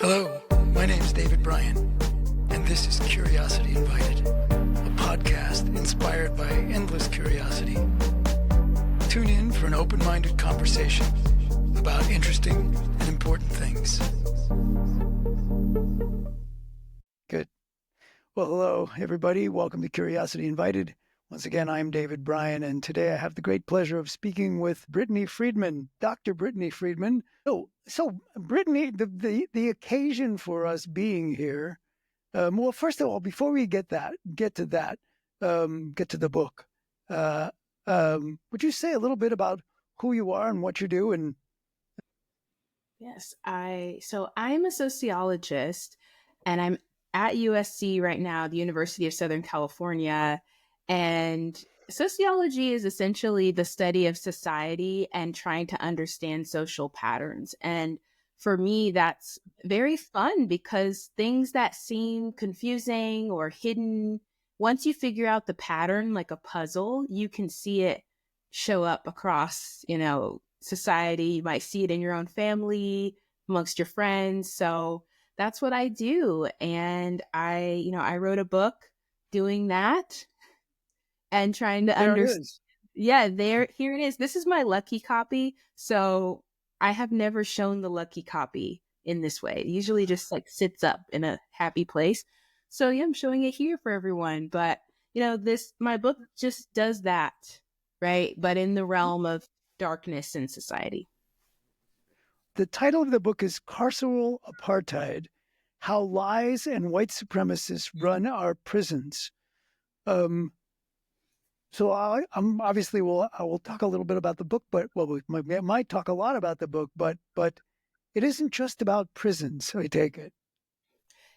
Hello, my name is David Bryan, and this is Curiosity Invited, a podcast inspired by endless curiosity. Tune in for an open-minded conversation about interesting and important things. Good. Well, hello, everybody. Welcome to Curiosity Invited. Once again, I'm David Bryan, and today I have the great pleasure of speaking with Brittany Friedman, Dr. Brittany Friedman. So Brittany, the occasion for us being here. Well, first of all, before we get to the book, would you say a little bit about who you are and what you do? And Yes, I'm a sociologist, and I'm at USC right now, the University of Southern California. And sociology is essentially the study of society and trying to understand social patterns. And for me, that's very fun because things that seem confusing or hidden, once you figure out the pattern like a puzzle, you can see it show up across, society. You might see it in your own family, amongst your friends. So that's what I do. And I wrote a book doing that and trying to there it understand. is. Yeah, here it is. This is my lucky copy. So I have never shown the lucky copy in this way. It usually just like sits up in a happy place. So yeah, I'm showing it here for everyone. But my book just does that, right? But in the realm of darkness in society. The title of the book is Carceral Apartheid: How Lies and White Supremacists Run Our Prisons. So I will talk a little bit about the book, but we might talk a lot about the book, but it isn't just about prisons, I take it.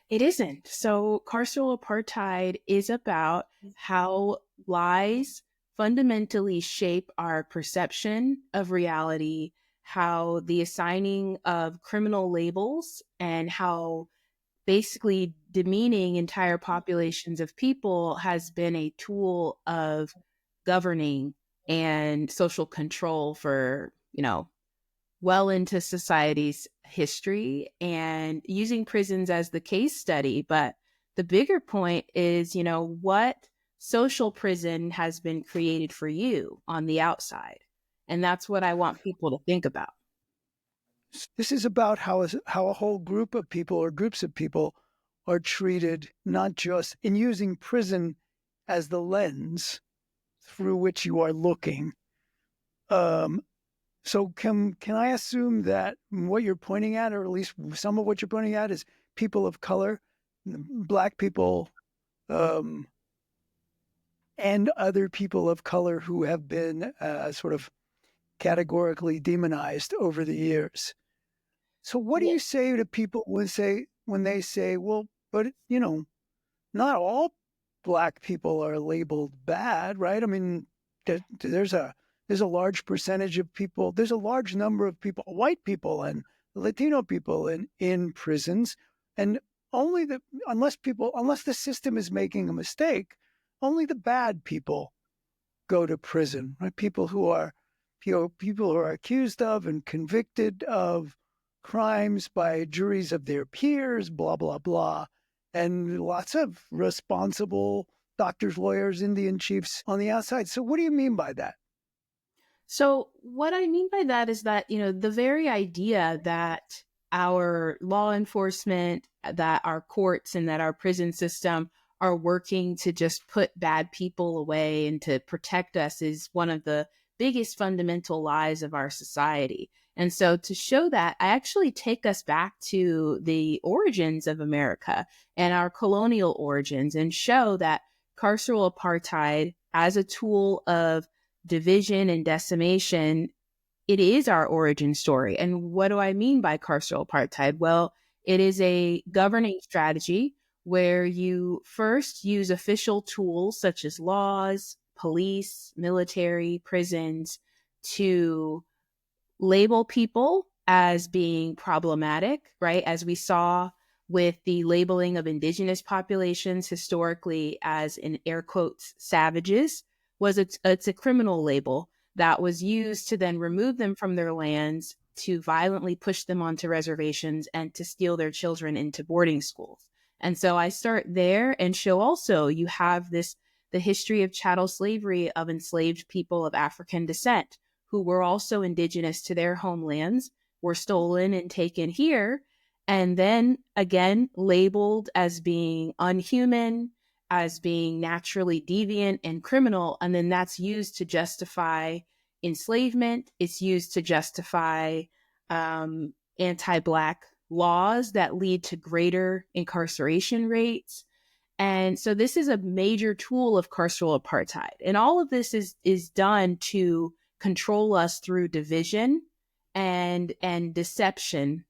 It isn't. So carceral apartheid is about how lies fundamentally shape our perception of reality, how the assigning of criminal labels and how basically demeaning entire populations of people has been a tool of governing and social control for, well into society's history, and using prisons as the case study. But the bigger point is, what social prison has been created for you on the outside. And that's what I want people to think about. This is about how a whole group of people or groups of people are treated, not just in using prison as the lens through which you are looking. So can I assume that what you're pointing at, or at least some of what you're pointing at, is people of color, Black people, and other people of color who have been sort of categorically demonized over the years? So what do you say to people when they say, well, but not all Black people are labeled bad, right? I mean, there's a large percentage of people, there's a large number of people, white people and Latino people in prisons, and unless the system is making a mistake, only the bad people go to prison, right? People who are accused of and convicted of crimes by juries of their peers, blah, blah, blah. And lots of responsible doctors, lawyers, Indian chiefs on the outside. So what do you mean by that? So what I mean by that is that, the very idea that our law enforcement, that our courts, and that our prison system are working to just put bad people away and to protect us is one of the biggest fundamental lies of our society. And so to show that, I actually take us back to the origins of America and our colonial origins, and show that carceral apartheid as a tool of division and decimation, it is our origin story. And what do I mean by carceral apartheid? Well, it is a governing strategy where you first use official tools such as laws, police, military, prisons to label people as being problematic, right? As we saw with the labeling of indigenous populations historically as, in air quotes, savages, it's a criminal label that was used to then remove them from their lands to violently push them onto reservations and to steal their children into boarding schools. And so I start there and show also you have the history of chattel slavery of enslaved people of African descent who were also indigenous to their homelands, were stolen and taken here, and then again labeled as being unhuman, as being naturally deviant and criminal. And then that's used to justify enslavement. It's used to justify anti-Black laws that lead to greater incarceration rates. And so this is a major tool of carceral apartheid. And all of this is done to control us through division and deception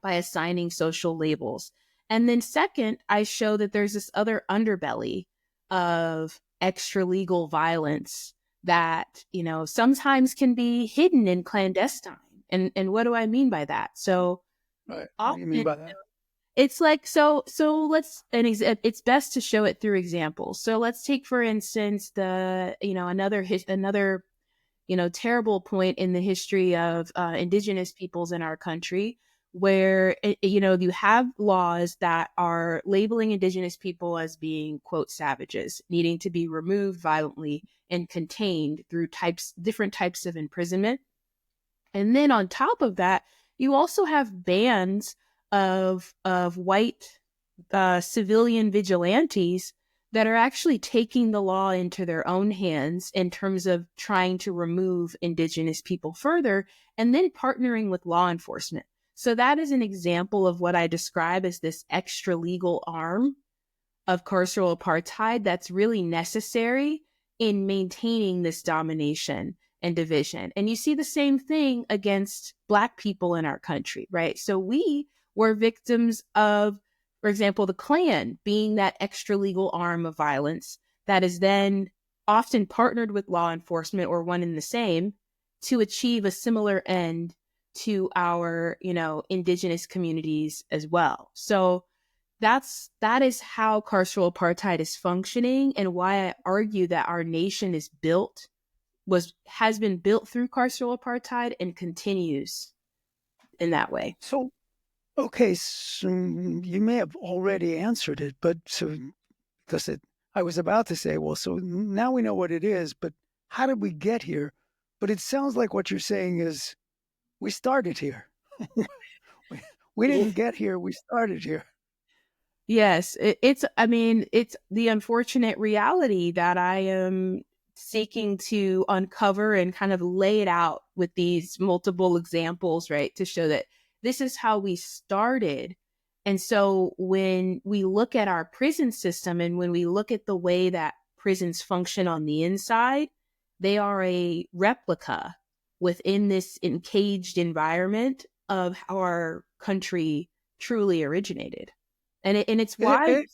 by assigning social labels. And then second, I show that there's this other underbelly of extra legal violence that, sometimes can be hidden and clandestine. And what do I mean by that? So Right. What do you mean often by that? it's like it's best to show it through examples. So let's take for instance another terrible point in the history of indigenous peoples in our country, where you have laws that are labeling indigenous people as being, quote, savages, needing to be removed violently and contained through different types of imprisonment. And then on top of that, you also have bands of white civilian vigilantes that are actually taking the law into their own hands in terms of trying to remove indigenous people further, and then partnering with law enforcement. So that is an example of what I describe as this extra legal arm of carceral apartheid that's really necessary in maintaining this domination and division. And you see the same thing against Black people in our country, right? So we were victims of, for example, the Klan being that extra legal arm of violence that is then often partnered with law enforcement or one and the same to achieve a similar end to our, indigenous communities as well. So that is how carceral apartheid is functioning, and why I argue that our nation has been built through carceral apartheid and continues in that way. So, okay, so you may have already answered it, but because I was about to say, well, so now we know what it is, but how did we get here? But it sounds like what you're saying is we started here. we didn't get here, we started here. Yes, it's the unfortunate reality that I am seeking to uncover and kind of lay it out with these multiple examples, right? To show that this is how we started. And so when we look at our prison system and when we look at the way that prisons function on the inside, they are a replica within this encaged environment of how our country truly originated. And it's why,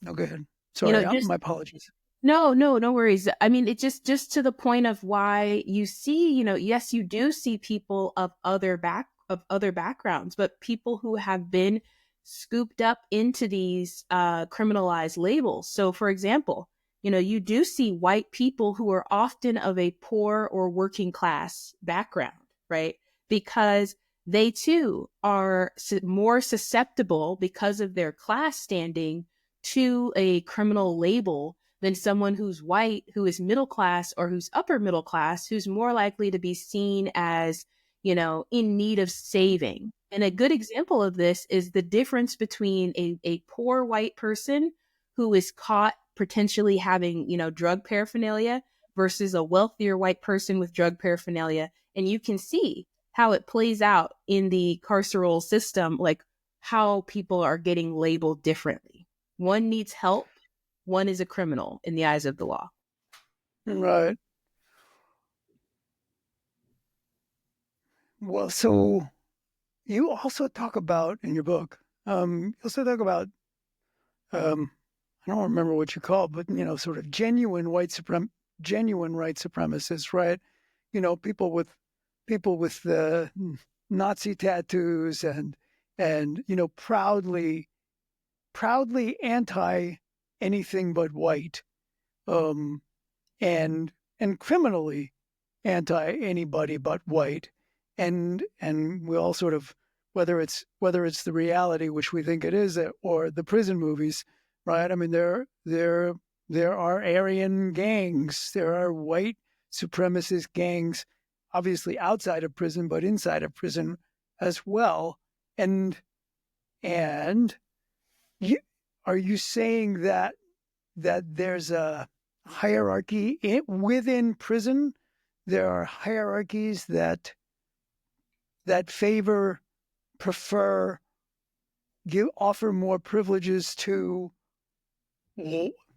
No, go ahead. you Sorry, know, just my apologies. no worries. I mean, it just to the point of why you see, yes, you do see people of other backgrounds, but people who have been scooped up into these criminalized labels. So, for example, you do see white people who are often of a poor or working class background, right? Because they too are more susceptible because of their class standing to a criminal label than someone who's white, who is middle class or who's upper middle class, who's more likely to be seen as, in need of saving. And a good example of this is the difference between a poor white person who is caught potentially having, drug paraphernalia versus a wealthier white person with drug paraphernalia. And you can see how it plays out in the carceral system, like how people are getting labeled differently. One needs help, one is a criminal in the eyes of the law. Right. Well, so you also talk about in your book, you also talk about, I don't remember what you call it, but, sort of genuine genuine white supremacists, right? People with the Nazi tattoos and proudly anti anything but white, and criminally anti anybody but white, and we all sort of, whether it's the reality, which we think it is, or the prison movies, right? I mean, there are Aryan gangs, there are white supremacist gangs, obviously outside of prison, but inside of prison as well. And you, are you saying that there's a hierarchy within prison? There are hierarchies that favor, prefer, offer more privileges to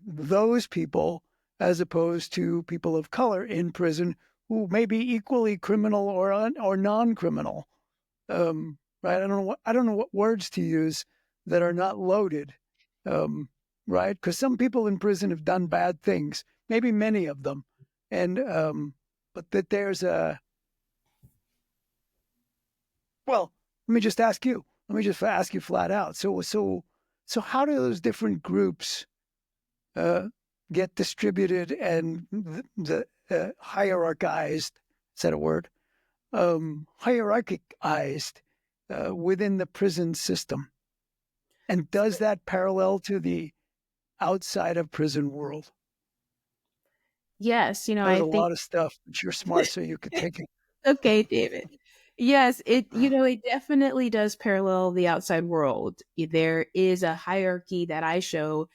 those people as opposed to people of color in prison who may be equally criminal or non-criminal. Right? I don't know what words to use that are not loaded. Right? Because some people in prison have done bad things, maybe many of them, and but that there's a well. Let me just ask you. Let me just ask you flat out. So how do those different groups get distributed and the hierarchized? Is that a word? Hierarchized within the prison system. And does that parallel to the outside of prison world? Yes, That was I a think lot of stuff, but you're smart, so you could take it. okay, David. Yes, it definitely does parallel the outside world. There is a hierarchy that I show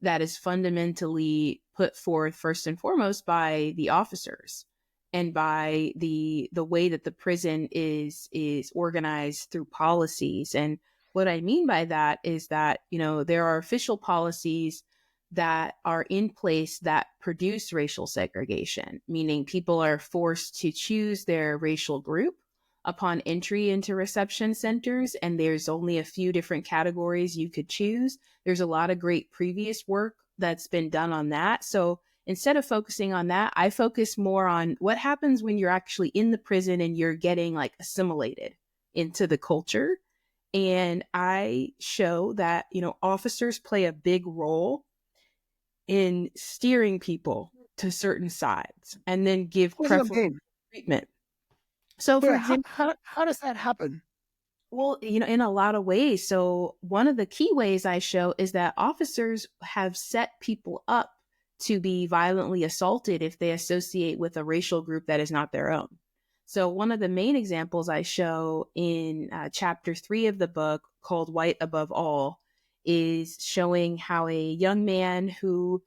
that is fundamentally put forth first and foremost by the officers and by the way that the prison is organized through policies. And what I mean by that is that, there are official policies that are in place that produce racial segregation, meaning people are forced to choose their racial group upon entry into reception centers, and there's only a few different categories you could choose. There's a lot of great previous work that's been done on that. So instead of focusing on that, I focus more on what happens when you're actually in the prison and you're getting like assimilated into the culture. And I show that, officers play a big role in steering people to certain sides and then give What does that preferential mean? treatment. So, for Wait, example, how does that happen? well, in a lot of ways. So, one of the key ways I show is that officers have set people up to be violently assaulted if they associate with a racial group that is not their own. So, one of the main examples I show in chapter 3 of the book, called White Above All, is showing how a young man who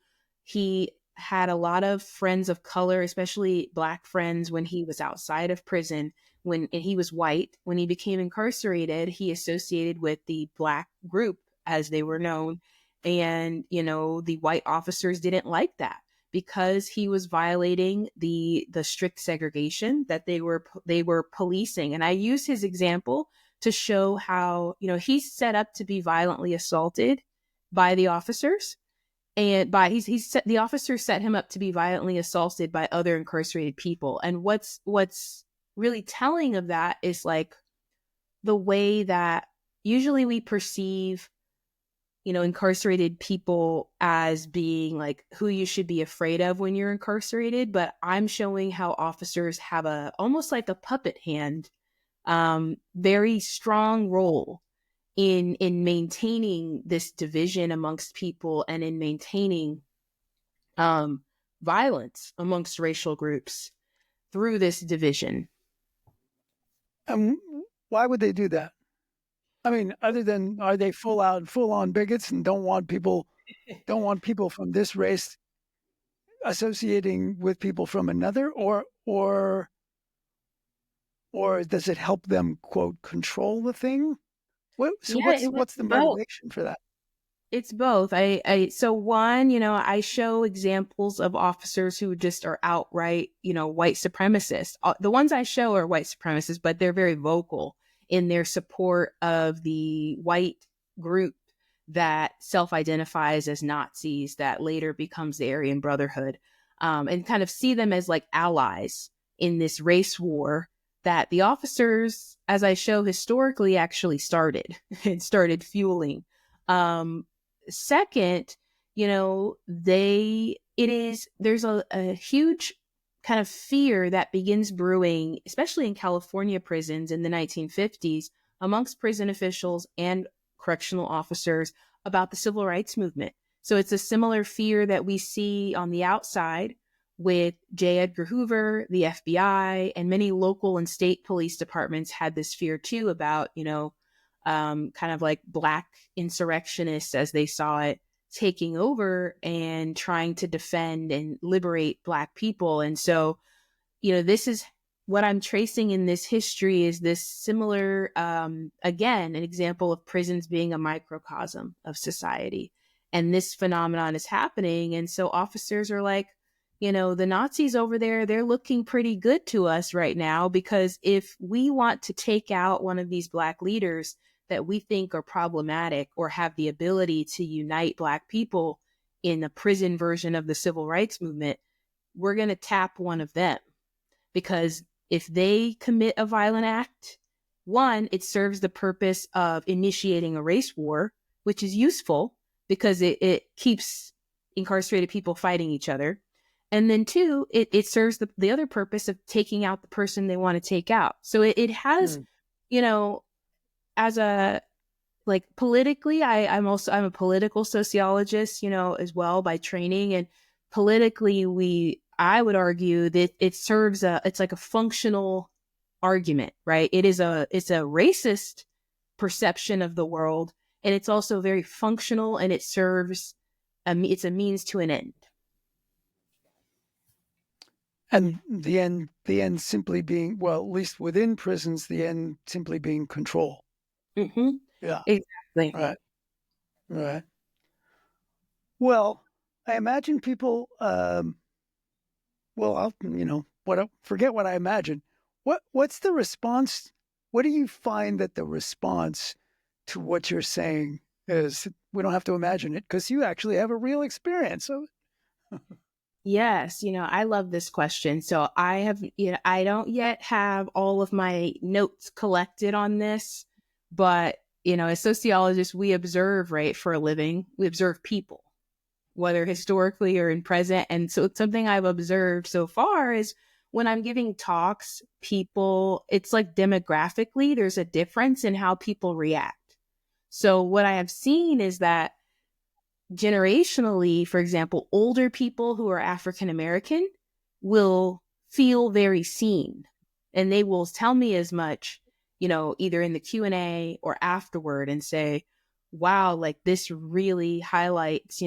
he had a lot of friends of color, especially Black friends, when he was outside of prison. When he was white, when he became incarcerated, he associated with the Black group, as they were known. And, the white officers didn't like that because he was violating the strict segregation that they were policing. And I use his example to show how, he's set up to be violently assaulted by the officers. And the officers set him up to be violently assaulted by other incarcerated people. And what's really telling of that is like the way that usually we perceive, incarcerated people as being like who you should be afraid of when you're incarcerated. But I'm showing how officers have almost like a puppet hand, very strong role in maintaining this division amongst people and in maintaining violence amongst racial groups through this division. And why would they do that? I mean, other than, are they full on bigots and don't want people from this race associating with people from another, or does it help them, quote, control the thing? So Yeah, what's the both. motivation for that? It's both. So one, I show examples of officers who just are outright, white supremacists. The ones I show are white supremacists, but they're very vocal in their support of the white group that self-identifies as Nazis that later becomes the Aryan Brotherhood, and kind of see them as like allies in this race war that the officers, as I show historically, actually started and started fueling. Um, Second, there's a huge kind of fear that begins brewing, especially in California prisons in the 1950s, amongst prison officials and correctional officers about the civil rights movement. So it's a similar fear that we see on the outside with J. Edgar Hoover, the FBI, and many local and state police departments had this fear too about, kind of like Black insurrectionists, as they saw it, taking over and trying to defend and liberate Black people. And so, this is what I'm tracing in this history is this similar, again, an example of prisons being a microcosm of society. And this phenomenon is happening. And so officers are like, the Nazis over there, they're looking pretty good to us right now, because if we want to take out one of these Black leaders that we think are problematic or have the ability to unite Black people in the prison version of the civil rights movement, we're going to tap one of them. Because if they commit a violent act, one, it serves the purpose of initiating a race war, which is useful because it keeps incarcerated people fighting each other. And then two, it serves the other purpose of taking out the person they want to take out. So it has, as a, like, politically, I'm a political sociologist, as well by training. And politically, I would argue that it serves it's like a functional argument, right? It's a racist perception of the world, and it's also very functional, and it serves, it's a means to an end. And the end simply being, well, at least within prisons, the end simply being control. Mm-hmm. Yeah. Exactly. Right. Well, I imagine people, forget what I imagine. What's the response? What do you find that the response to what you're saying is? We don't have to imagine it because you actually have a real experience. So. Yes, I love this question. So I have, I don't yet have all of my notes collected on this, but, as sociologists, we observe, right, for a living. We observe people, whether historically or in present. And so something I've observed so far is when I'm giving talks, people, it's like demographically, there's a difference in how people react. So what I have seen is that generationally, for example, older people who are African American will feel very seen, and they will tell me as much, either in the Q&A or afterward, and say, wow, like this really highlights,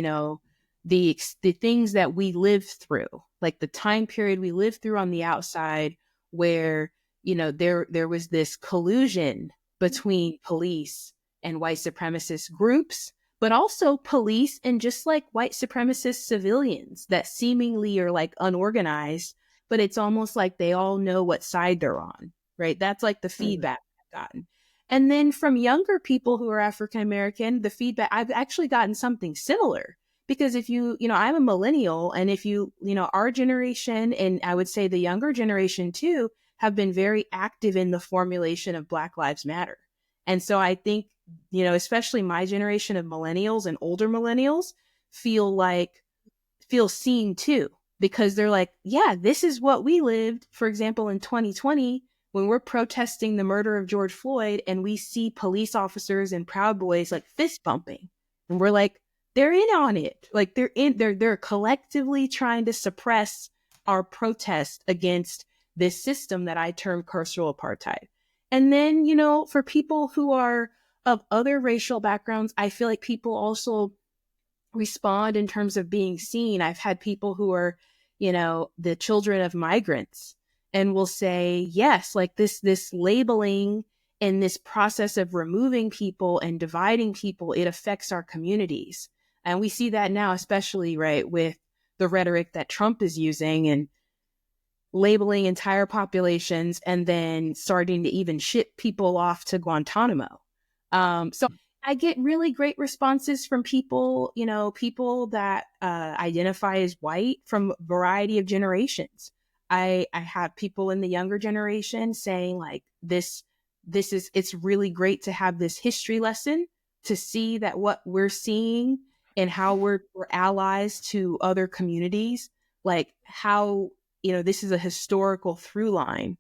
the things that we lived through, like the time period we lived through on the outside, where, there was this collusion between police and white supremacist groups, but also police and just like white supremacist civilians that seemingly are like unorganized, but it's almost like they all know what side they're on, right? That's like the feedback I've gotten. And then from younger people who are African American, the feedback, I've actually gotten something similar. Because if I'm a millennial, and if our generation, and I would say the younger generation too, have been very active in the formulation of Black Lives Matter. And so I think, especially my generation of millennials and older millennials feel seen too, because they're like, yeah, this is what we lived. For example, in 2020, when we're protesting the murder of George Floyd and we see police officers and Proud Boys like fist bumping, and we're like, they're in on it. Like they're collectively trying to suppress our protest against this system that I term carceral apartheid. And then, for people who are of other racial backgrounds, I feel like people also respond in terms of being seen. I've had people who are, the children of migrants, and will say, yes, like this labeling and this process of removing people and dividing people, it affects our communities. And we see that now, especially, right, with the rhetoric that Trump is using and labeling entire populations and then starting to even ship people off to Guantanamo. So I get really great responses from people, people that identify as white from a variety of generations. I have people in the younger generation saying like, it's really great to have this history lesson to see that what we're seeing and how we're allies to other communities, like how this is a historical through line.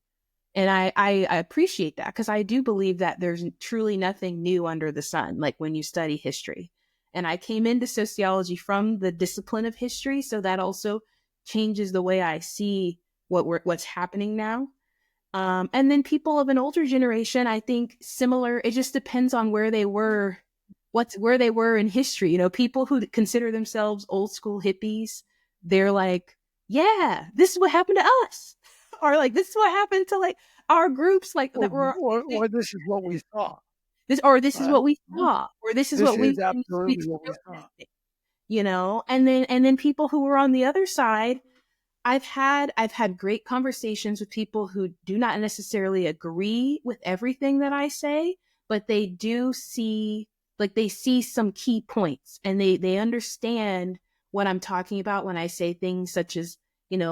And I appreciate that, because I do believe that there's truly nothing new under the sun, like when you study history. And I came into sociology from the discipline of history, so that also changes the way I see what's happening now. And then people of an older generation, I think similar. It just depends on where they were, where they were in history. People who consider themselves old school hippies, they're like, yeah, this is what happened to us, or like this is what happened to like our groups, like Or, that were or this is what we saw. this is what we saw, or this is This what is we've been absolutely what we saw. protesting, and then people who were on the other side. I've had great conversations with people who do not necessarily agree with everything that I say, but they do see, like, they see some key points, and they understand what I'm talking about when I say things such as,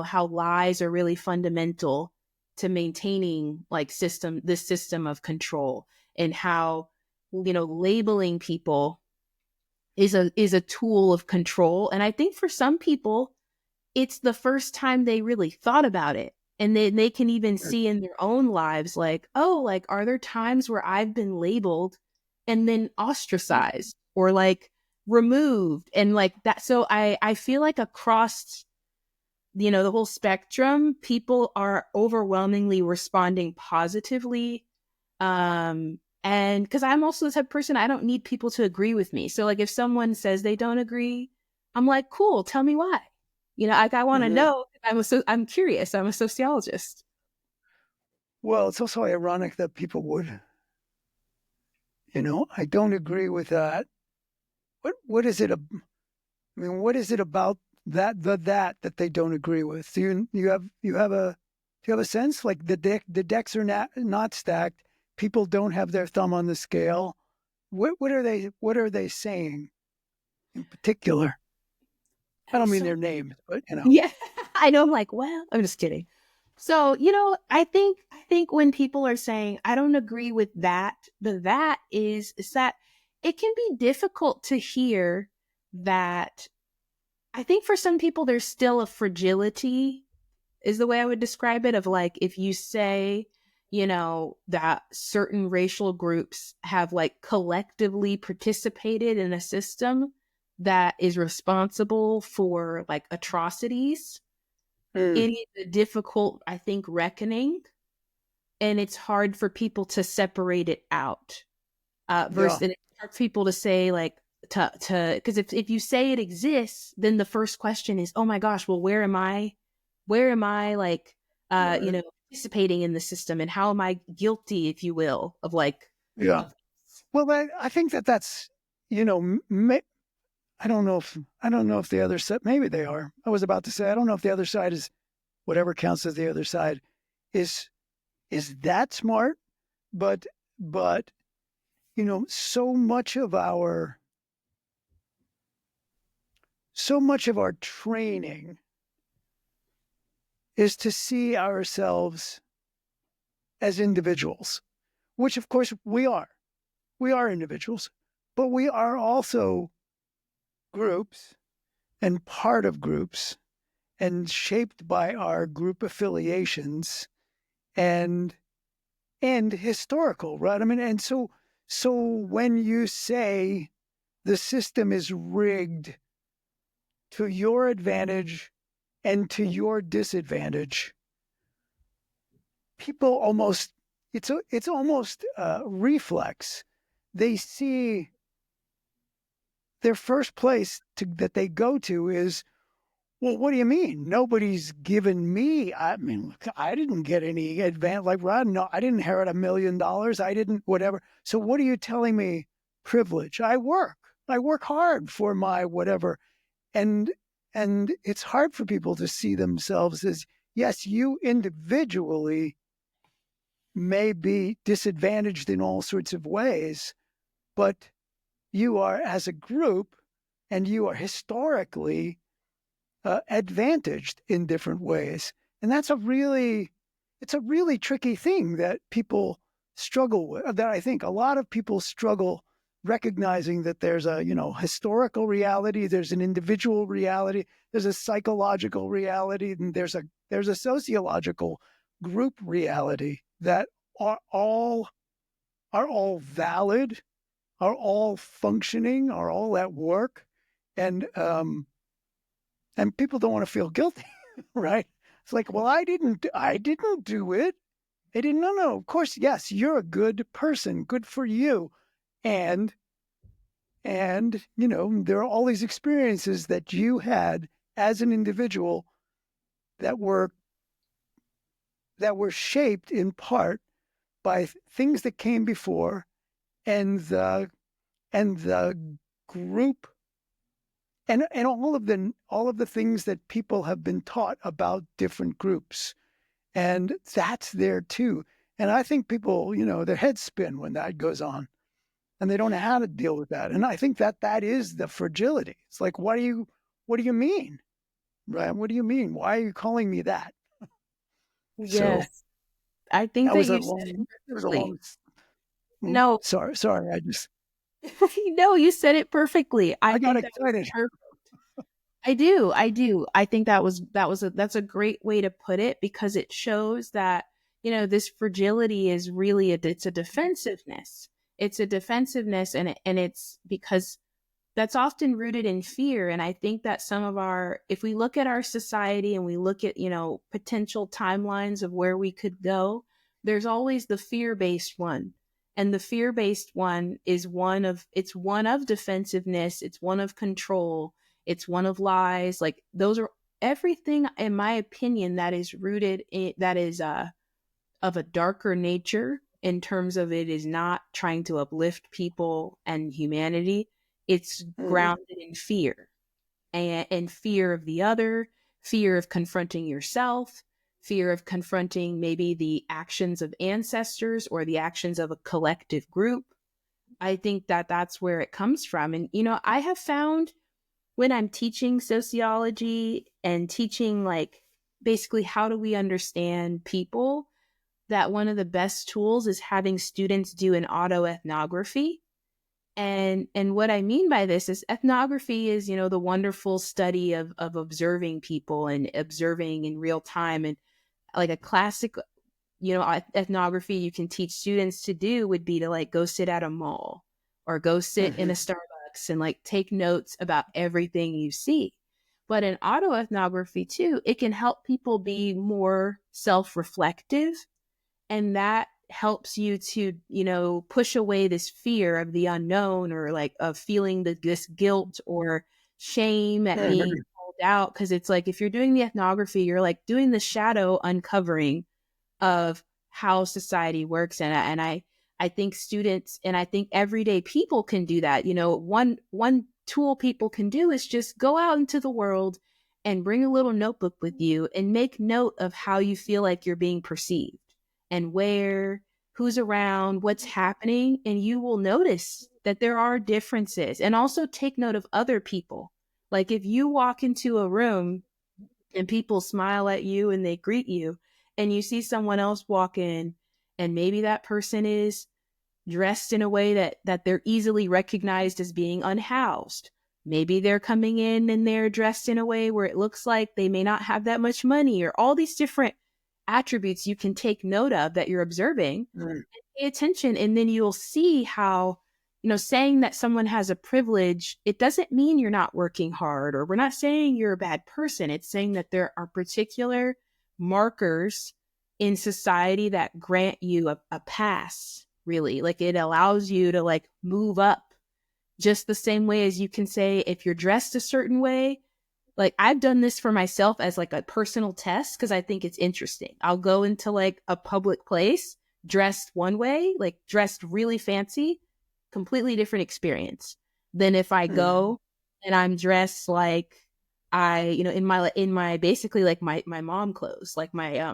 how lies are really fundamental to maintaining like this system of control, and how, labeling people is a tool of control. And I think for some people, it's the first time they really thought about it. And then they can even see in their own lives, like, oh, like, are there times where I've been labeled and then ostracized or like removed and like that? So I feel like across, the whole spectrum, people are overwhelmingly responding positively. And because I'm also the type of person, I don't need people to agree with me. So like if someone says they don't agree, I'm like, cool, tell me why. Like I want to Mm-hmm. know. I'm curious. I'm a sociologist. Well, it's also ironic that people would, I don't agree with that. What is it? What is it about that they don't agree with? Do you have a sense, like the decks are not stacked? People don't have their thumb on the scale. What are they saying in particular? I don't mean So their names, but yeah, I know. I'm like, well, I'm just kidding. So, I think when people are saying, I don't agree with that, that is that it can be difficult to hear that. I think for some people, there's still a fragility, is the way I would describe it, of like, if you say, that certain racial groups have like collectively participated in a system that is responsible for like atrocities, mm, it is a difficult, I think, reckoning. And it's hard for people to separate it out. yeah, Versus, and it's hard for people to say, like, because if you say it exists, then the first question is, oh my gosh, well, where am I like, right, participating in the system, and how am I guilty, if you will, of like, yeah. of, Well, I think that's you know may, I don't know if the other side, maybe they are. I was about to say I don't know if the other side is whatever counts as the other side is that smart, but but so much of our training is to see ourselves as individuals, which of course we are. We are individuals, but we are also groups and part of groups and shaped by our group affiliations and historical, right? I mean, and so when you say the system is rigged to your advantage and to your disadvantage, people almost it's almost reflex. They see their first place that they go to is, well, what do you mean? Nobody's given me. I mean, I didn't get any advance. Like, Rod, no, I didn't inherit $1 million. I didn't, whatever. So, what are you telling me? Privilege. I work. I work hard for my whatever. And it's hard for people to see themselves as, yes, you individually may be disadvantaged in all sorts of ways, but you are as a group, and you are historically advantaged in different ways. And it's a really tricky thing that people struggle with, that I think a lot of people struggle recognizing that there's a, historical reality, there's an individual reality, there's a psychological reality, and there's a sociological group reality that are all valid, are all functioning, are all at work, and people don't want to feel guilty, right? It's like, well, I didn't do it. They didn't. No. Of course, yes, you're a good person. Good for you. And there are all these experiences that you had as an individual that were shaped in part by things that came before, and the group, and all of the things that people have been taught about different groups, and that's there too. And I think people, their heads spin when that goes on, and they don't know how to deal with that. And I think that is the fragility. It's like, what do you mean, right? What do you mean? Why are you calling me that? So Yes. I think that that was a you said long. it It was a perfectly. long. No, Sorry. I just no, you said it perfectly. I I got think that was excited. perfect. I do. I think that's a great way to put it, because it shows that, this fragility is really it's a defensiveness. It's a defensiveness, and it's because that's often rooted in fear. And I think that if we look at our society and we look at, potential timelines of where we could go, there's always the fear-based one. And the fear-based one is it's one of defensiveness, it's one of control, it's one of lies. Like, those are everything, in my opinion, that is rooted in, that is of a darker nature, in terms of it is not trying to uplift people and humanity. It's Mhm. grounded in fear, and fear of the other, fear of confronting yourself, fear of confronting maybe the actions of ancestors or the actions of a collective group. I think that that's where it comes from. And, I have found, when I'm teaching sociology and teaching, like, basically how do we understand people, that one of the best tools is having students do an autoethnography. And what I mean by this is, ethnography is, the wonderful study of observing people and observing in real time. And like a classic, ethnography you can teach students to do would be to, like, go sit at a mall or go sit in a Mhm. Starbucks and, like, take notes about everything you see. But in autoethnography too, it can help people be more self-reflective, and that helps you to, push away this fear of the unknown, or like of feeling this guilt or shame at being Mhm. called out. Because it's like, if you're doing the ethnography, you're like doing the shadow uncovering of how society works. And I think students, and I think everyday people can do that. One tool people can do is just go out into the world and bring a little notebook with you and make note of how you feel like you're being perceived, and who's around, what's happening. And you will notice that there are differences. And also take note of other people. Like, if you walk into a room and people smile at you and they greet you, and you see someone else walk in, and maybe that person is dressed in a way that they're easily recognized as being unhoused. Maybe they're coming in and they're dressed in a way where it looks like they may not have that much money, or all these different attributes you can take note of that you're observing. Mhm. Pay attention, and then you'll see how, saying that someone has a privilege, it doesn't mean you're not working hard, or we're not saying you're a bad person. It's saying that there are particular markers in society that grant you a pass, really. Like, it allows you to, like, move up, just the same way as you can say, if you're dressed a certain way. Like, I've done this for myself as, like, a personal test, because I think it's interesting. I'll go into, like, a public place dressed one way, like dressed really fancy, completely different experience than if I Mhm. go and I'm dressed like, in my basically, like, my mom clothes, like my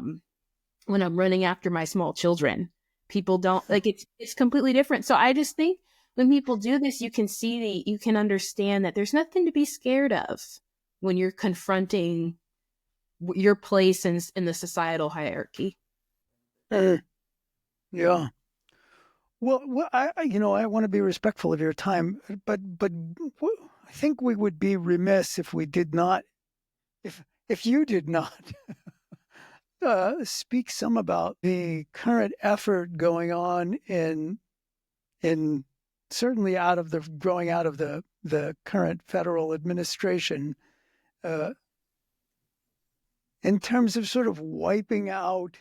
when I'm running after my small children. People don't like, it's completely different. So I just think, when people do this, you can understand that there's nothing to be scared of when you're confronting your place in the societal hierarchy. Mhm. Yeah. Well, I want to be respectful of your time, but I think we would be remiss if we did not, if you did not speak some about the current effort going on in certainly growing out of the current federal administration, uh, in terms of sort of wiping out.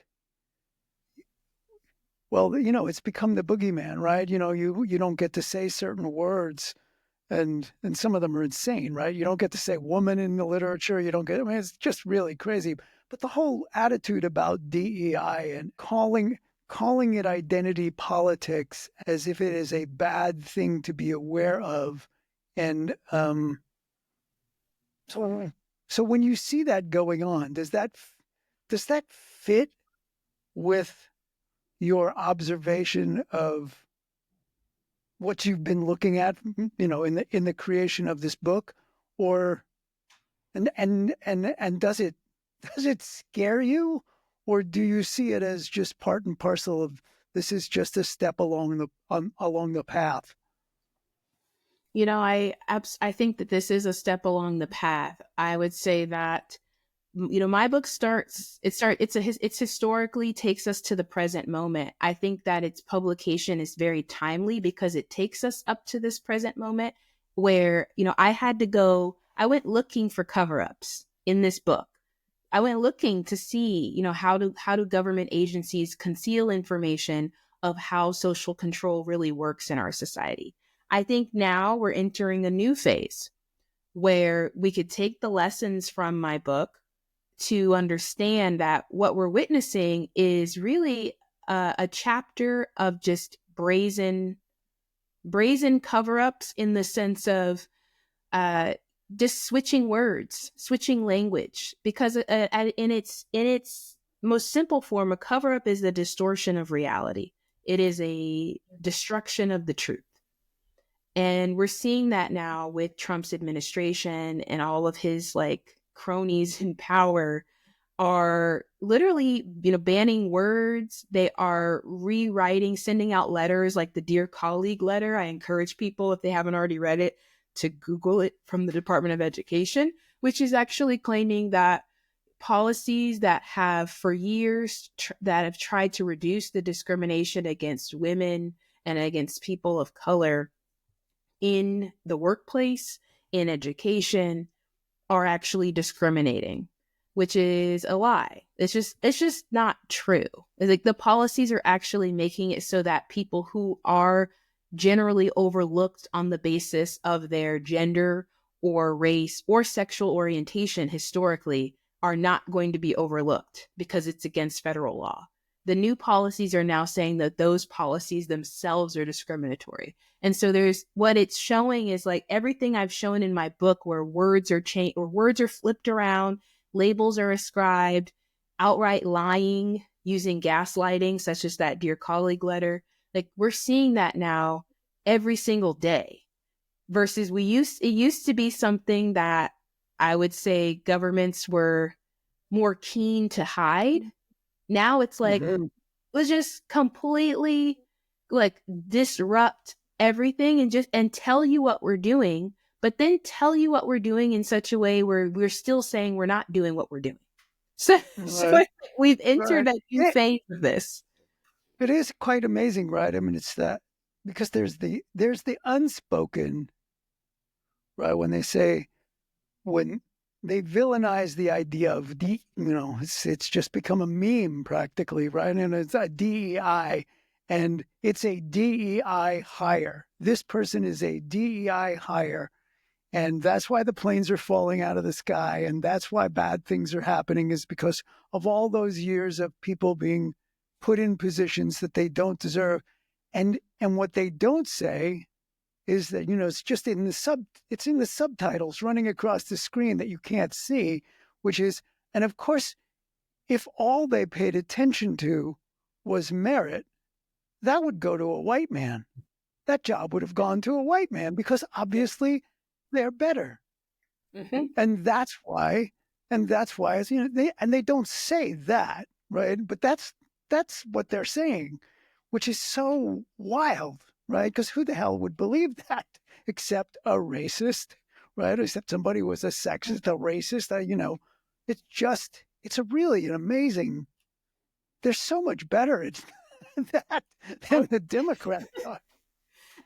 Well, it's become the boogeyman, right? You don't get to say certain words, and some of them are insane, right? You don't get to say woman in the literature. You don't get. I mean, it's just really crazy. But the whole attitude about DEI and calling it identity politics as if it is a bad thing to be aware of, and so when you see that going on, does that fit with your observation of what you've been looking at, in the creation of this book, or and does it scare you, or do you see it as just part and parcel of this is just a step along the path? I think that this is a step along the path. I would say that my book it's historically takes us to the present moment. I think that its publication is very timely because it takes us up to this present moment where, I went looking for cover-ups in this book. I went looking to see, how do government agencies conceal information of how social control really works in our society. I think now we're entering a new phase where we could take the lessons from my book to understand that what we're witnessing is really a chapter of just brazen cover-ups, in the sense of just switching words, switching language, because in its most simple form, a cover-up is the distortion of reality. It is a destruction of the truth. And we're seeing that now with Trump's administration, and all of his cronies in power are literally, banning words. They are rewriting, sending out letters like the Dear Colleague letter. I encourage people, if they haven't already read it, to Google it, from the Department of Education, which is actually claiming that policies that have for years that have tried to reduce the discrimination against women and against people of color in the workplace, in education, are actually discriminating, which is a lie. It's just not true. It's like the policies are actually making it so that people who are generally overlooked on the basis of their gender or race or sexual orientation historically are not going to be overlooked because it's against federal law. The new policies are now saying that those policies themselves are discriminatory. And so there's what it's showing is everything I've shown in my book, where words are changed or words are flipped around, labels are ascribed, outright lying, using gaslighting, such as that Dear Colleague letter. We're seeing that now every single day, versus it used to be something that I would say governments were more keen to hide. Now it's Mm-hmm. let's just completely disrupt everything and tell you what we're doing, but then tell you what we're doing in such a way where we're still saying we're not doing what we're doing. So, Right. so we've entered Right. a new phase of this. It is quite amazing, right? I mean, it's that because there's the unspoken, right? When they villainize the idea of it's just become a meme practically, right? And it's a DEI, and it's a DEI hire. This person is a DEI hire, and that's why the planes are falling out of the sky, and that's why bad things are happening, is because of all those years of people being put in positions that they don't deserve. And what they don't say is that it's just it's in the subtitles running across the screen that you can't see, which is, and of course, if all they paid attention to was merit, that would go to a white man. That job would have gone to a white man because obviously they're better. Mm-hmm. And that's why, it's, they don't say that, right? But that's what they're saying, which is so wild, right? Because who the hell would believe that except a racist, right? Except somebody who was a sexist, a racist, it's a really an amazing, they're so much better at that than the Democrats are.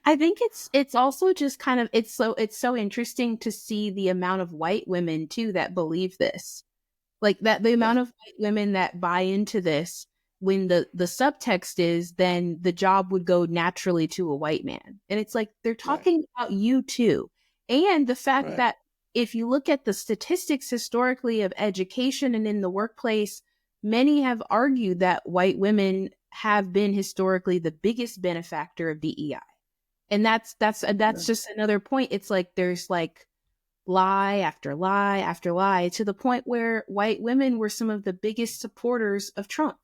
I think it's also just kind of it's so interesting to see the amount of white women too that believe this. Like that the Yeah, amount of white women that buy into this when the subtext is then the job would go naturally to a white man. And it's like they're right, talking about you too. And the fact right, that if you look at the statistics historically of education and in the workplace, many have argued that white women have been historically the biggest benefactor of DEI. And yeah, that's just another point. It's like there's like lie after lie after lie to the point where white women were some of the biggest supporters of Trump.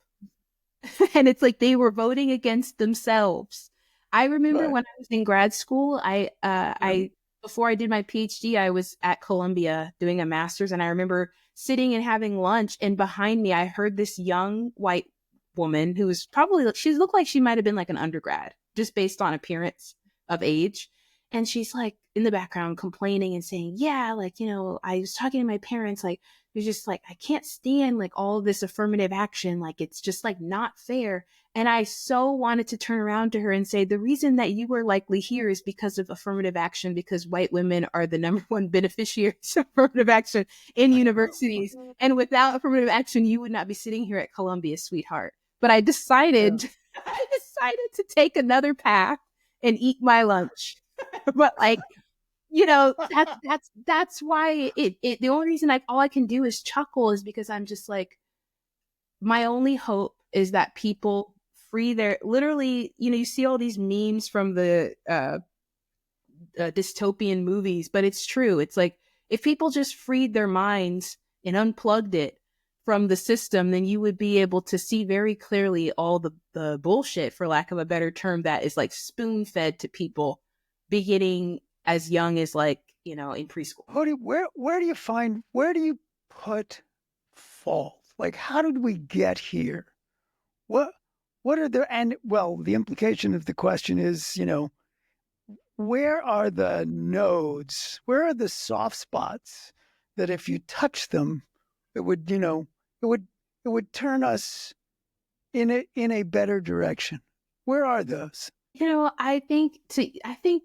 And it's like they were voting against themselves. I remember right, when I was in grad school, yeah, I before I did my PhD, I was at Columbia doing a master's, and I remember sitting and having lunch, and behind me, I heard this young white woman who was probably she looked like she might have been like an undergrad, just based on appearance of age. And she's like in the background complaining and saying, yeah, like, I was talking to my parents, like, it's just like, I can't stand like all of this affirmative action. Like, it's just like not fair. And I so wanted to turn around to her and say, the reason that you were likely here is because of affirmative action, because white women are the number one beneficiaries of affirmative action in universities. And without affirmative action, you would not be sitting here at Columbia, sweetheart. But I yeah. decided, I decided to take another path and eat my lunch. But like, that's why it the only reason all I can do is chuckle is because I'm just like, my only hope is that people free their literally, you see all these memes from the dystopian movies, but it's true. It's like if people just freed their minds and unplugged it from the system, then you would be able to see very clearly all the bullshit, for lack of a better term, that is like spoon fed to people beginning as young as like, in preschool. Where do you put fault? Like, how did we get here? What what are the and well, the implication of the question is, where are the nodes? Where are the soft spots that if you touch them, it would, it would it would turn us in a better direction. Where are those? I think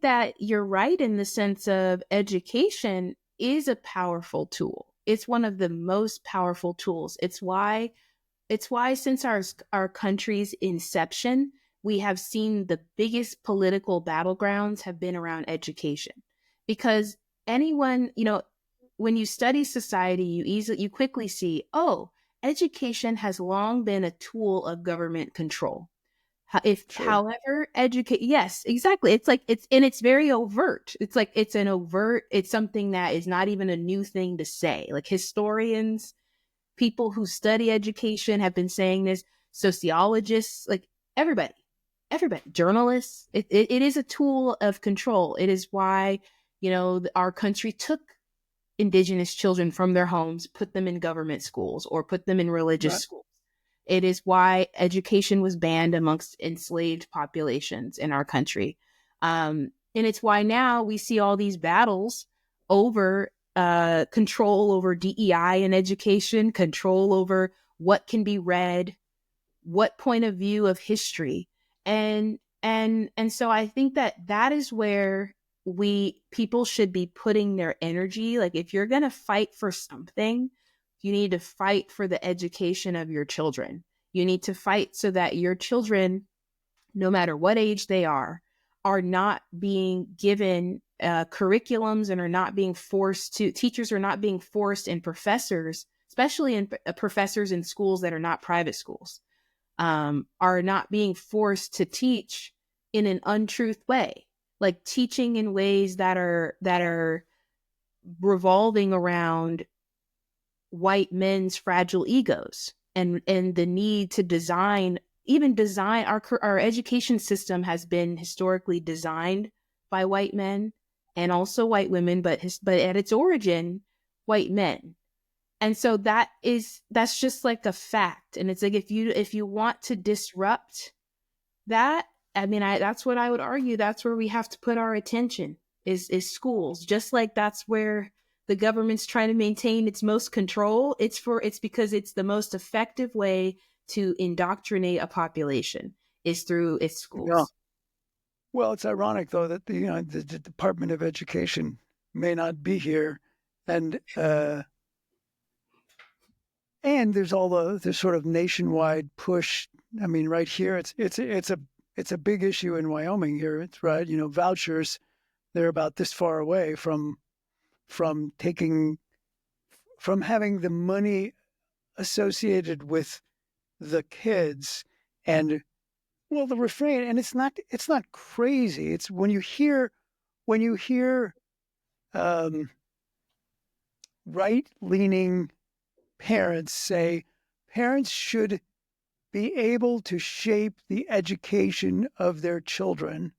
that you're right in the sense of education is a powerful tool. It's one of the most powerful tools. It's why since our country's inception, we have seen the biggest political battlegrounds have been around education. Because anyone, when you study society, you quickly see, oh, education has long been a tool of government control. If Sure. however educate, yes, exactly. It's like it's very overt. It's like it's something that is not even a new thing to say. Like historians, people who study education have been saying this, sociologists, like everybody, journalists. It is a tool of control. It is why, our country took indigenous children from their homes, put them in government schools or put them in religious Right. schools. It is why education was banned amongst enslaved populations in our country. And it's why now we see all these battles over control over DEI in education, control over what can be read, what point of view of history. And so I think that is where we people should be putting their energy. Like if you're going to fight for something, you need to fight for the education of your children. You need to fight so that your children, no matter what age they are not being given curriculums and are not being forced to, teachers are not being forced, and professors, especially in professors in schools that are not private schools, are not being forced to teach in an untruth way, like teaching in ways that are revolving around white men's fragile egos and the need to design our education system has been historically designed by white men and also white women, but at its origin, white men. And so that's just like a fact. And it's like if you want to disrupt that, I mean, that's what I would argue. That's where we have to put our attention is schools. Just like that's where the government's trying to maintain its most control. It's because it's the most effective way to indoctrinate a population is through its Yeah. schools. Well, it's ironic though that the Department of Education may not be here, and there's all the sort of nationwide push. I mean, right here, it's a big issue in Wyoming here. It's right, vouchers. They're about this far away from taking from having the money associated with the kids and well the refrain and it's not crazy. It's when you hear um, right-leaning parents say parents should be able to shape the education of their children.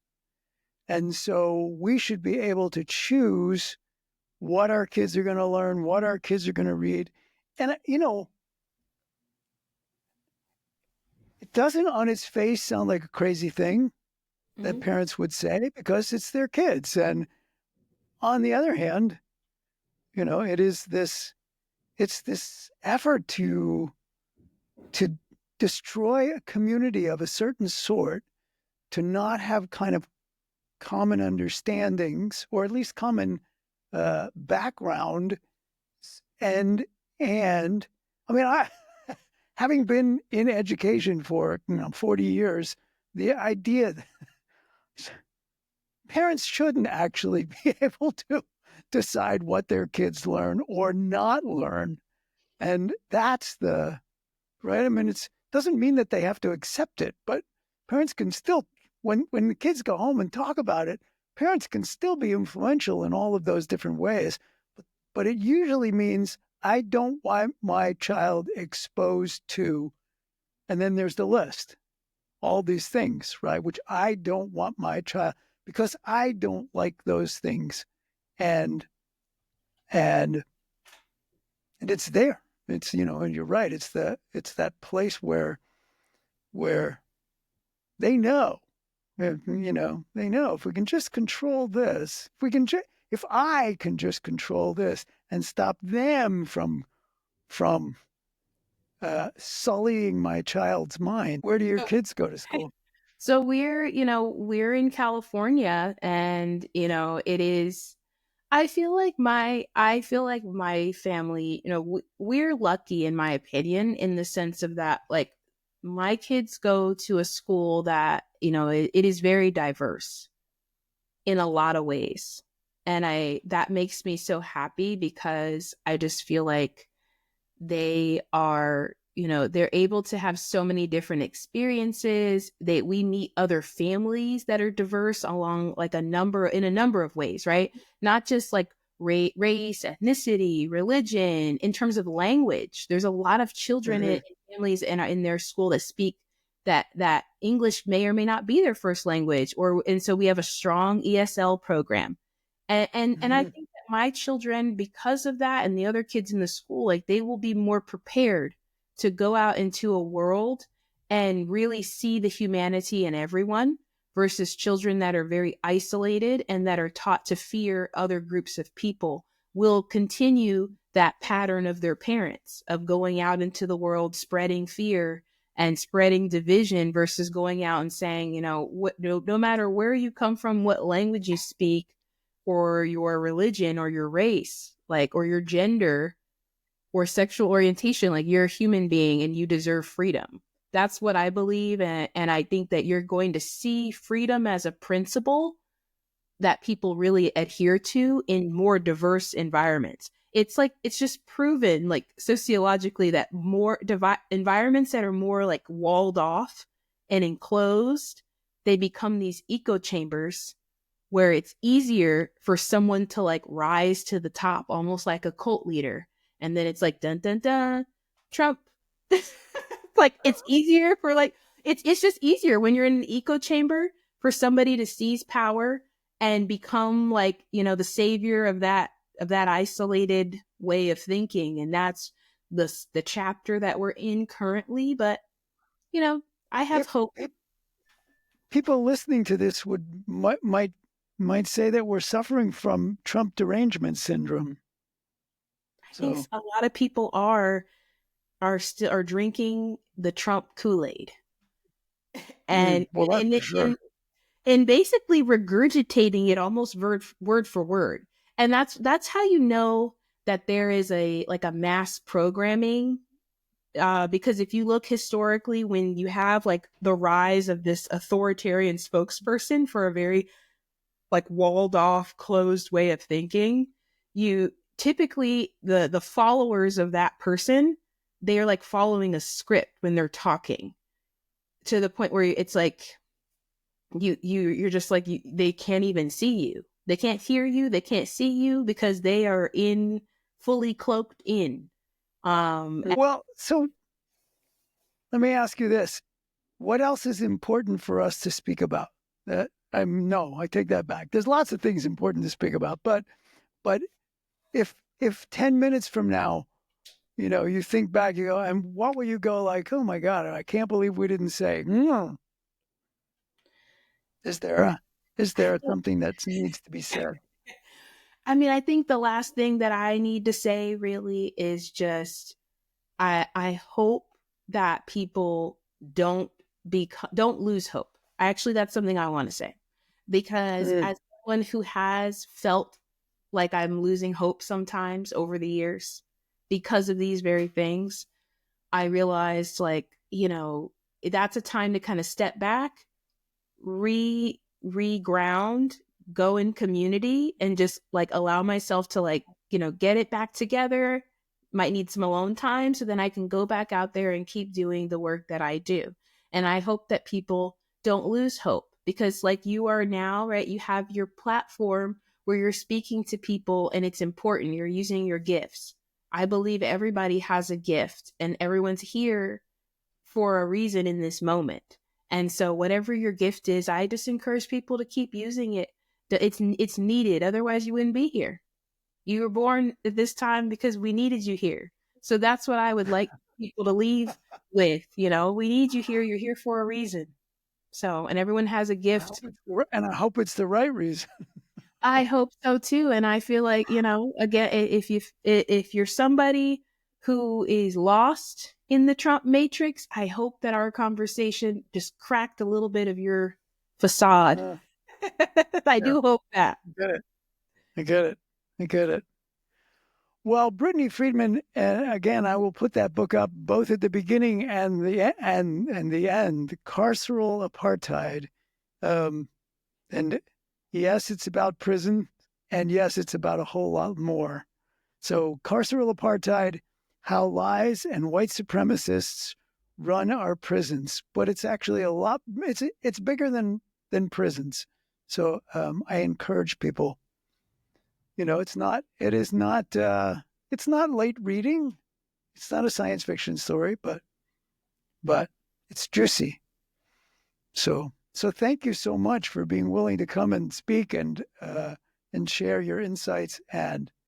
And so we should be able to choose what our kids are going to learn, what our kids are going to read. And, it doesn't on its face sound like a crazy thing that Mhm. parents would say because it's their kids. And on the other hand, it's this effort to destroy a community of a certain sort, to not have kind of common understandings or at least common background. And I mean, I having been in education for 40 years, the idea that parents shouldn't actually be able to decide what their kids learn or not learn. And that's the right. I mean, it doesn't mean that they have to accept it, but parents can still, when the kids go home and talk about it, parents can still be influential in all of those different ways. But it usually means I don't want my child exposed to, and then there's the list, all these things, right? Which I don't want my child because I don't like those things, and and and it's there. It's and you're right. It's that place where they know, they know if we can just control this, if I can just control this and stop them from sullying my child's mind. Where do your kids go to school? So we're in California and, it is, I feel like my family, we're lucky in my opinion, in the sense of that, like, my kids go to a school that, it is very diverse in a lot of ways. And that makes me so happy because I just feel like they are, they're able to have so many different experiences. We meet other families that are diverse along like in a number of ways, right? Not just like race, ethnicity, religion. In terms of language, there's a lot of children Mm-hmm. in families in their school that speak that English may or may not be their first language, and so we have a strong ESL program. And I Mm-hmm. think that my children, because of that, and the other kids in the school, like, they will be more prepared to go out into a world and really see the humanity in everyone, versus children that are very isolated and that are taught to fear other groups of people will continue that pattern of their parents of going out into the world spreading fear and spreading division, versus going out and saying, no matter where you come from, what language you speak, or your religion or your race, like, or your gender or sexual orientation, like, you're a human being and you deserve freedom. That's what I believe. And I think that you're going to see freedom as a principle that people really adhere to in more diverse environments. It's just proven, like, sociologically, that more environments that are more like walled off and enclosed, they become these echo chambers where it's easier for someone to like rise to the top, almost like a cult leader. And then it's like, dun dun dun, Trump. Like, it's easier for, like, it's just easier when you're in an echo chamber for somebody to seize power and become, like, the savior of that isolated way of thinking. And that's the chapter that we're in currently. But, I have If hope. people listening to this might say that we're suffering from Trump derangement syndrome. I think So a lot of people are drinking the Trump Kool-Aid and well, that's and for and, sure. and and basically regurgitating it almost word for word. And that's how you know that there is a like a mass programming, because if you look historically, when you have like the rise of this authoritarian spokesperson for a very like walled off, closed way of thinking, you typically the followers of that person, they are like following a script when they're talking, to the point where it's like you're just like they can't even see you, they can't hear you, they can't see you because they are in fully cloaked in. Well, so let me ask you this: what else is important for us to speak about? No, I take that back. There's lots of things important to speak about, but if 10 minutes from now, you think back, you go, and what will you go like? Oh my God, I can't believe we didn't say. Is there something that needs to be said? I mean, I think the last thing that I need to say really is just I hope that people don't don't lose hope. Actually, that's something I want to say, because Mm. as someone who has felt like I'm losing hope sometimes over the years because of these very things, I realized, like, that's a time to kind of step back, reground, go in community, and just like allow myself to, like, get it back together. Might need some alone time so then I can go back out there and keep doing the work that I do. And I hope that people don't lose hope, because like you are now, right? You have your platform where you're speaking to people and it's important. You're using your gifts. I believe everybody has a gift and everyone's here for a reason in this moment. And so whatever your gift is, I just encourage people to keep using it. It's needed. Otherwise you wouldn't be here. You were born at this time because we needed you here. So that's what I would like people to leave with. We need you here. You're here for a reason. So, and everyone has a gift. And I hope it's the right reason. I hope so too. And I feel like, again, if you're somebody who is lost in the Trump matrix, I hope that our conversation just cracked a little bit of your facade. Uh, I yeah, do hope that. I get it. I get it. I get it. Well, Brittany Friedman, again, I will put that book up both at the beginning and the end. Carceral Apartheid, and yes, it's about prison, and yes, it's about a whole lot more. So, Carceral Apartheid: How Lies and White Supremacists Run Our Prisons. But it's actually a lot. It's bigger than prisons. So, I encourage people. It's not. It is not. It's not late reading. It's not a science fiction story, but it's juicy. So thank you so much for being willing to come and speak and share your insights and